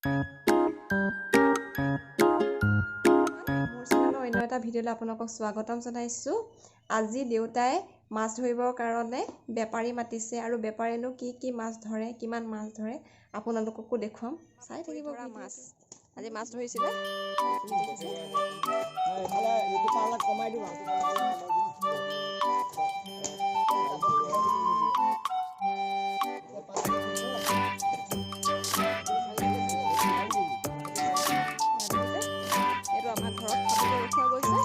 মোৰ চেনেলৰ অন্য এটা ভিডিঅ'লৈ আপোনালোকক স্বাগতম জনাইছোঁ। আজি দেউতাই মাছ ধৰিবৰ কাৰণে বেপাৰী মাতিছে আৰু বেপাৰীনো কি মাছ ধৰে, কিমান মাছ ধৰে আপোনালোককো দেখুৱাম। চাই থাকিব মাছ। আজি মাছ ধৰিছিলে। এইটো আমাৰ ঘৰত খাবলৈ ৰখোৱা গৈছে।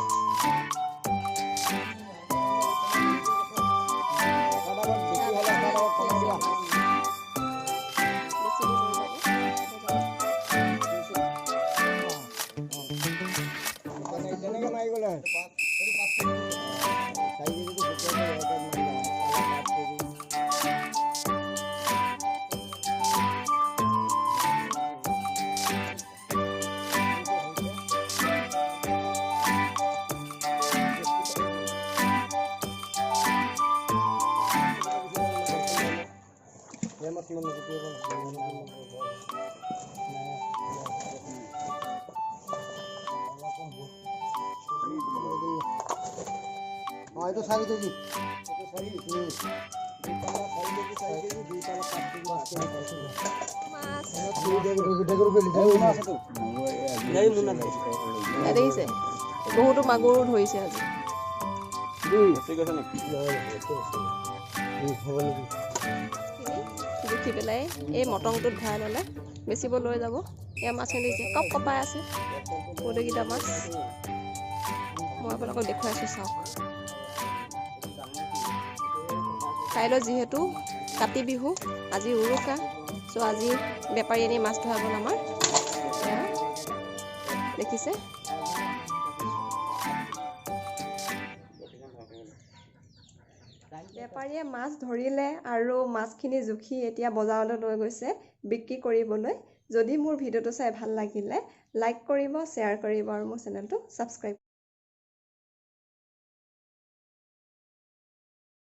itu sari keji. দেখিছে বহুতো মাগুৰ ধৰিছে আজি। জুখি পেলাই এই মটংটোত ভৰাই ল'লে বেচিব লৈ যাব। এয়া মাছখিনি দিছে কপ কপাই আছে গোটেইকেইটা মাছ। মই আপোনালোকক দেখুৱাইছোঁ চাওক। কাইলৈ যিহেতু কাতি বিহু, আজি উৰুকা, চ' আজি বেপাৰী আনি মাছ ধৰা গ'ল আমাৰ। দেখিছে বেপাৰীয়ে মাছ ধৰিলে আৰু মাছখিনি জুখি এতিয়া বজাৰলৈ লৈ গৈছে বিক্ৰী কৰিবলৈ। যদি মোৰ ভিডিঅ'টো চাই ভাল লাগিলে লাইক কৰিব, শ্বেয়াৰ কৰিব আৰু মোৰ চেনেলটো ছাবস্ক্ৰাইব কৰিব।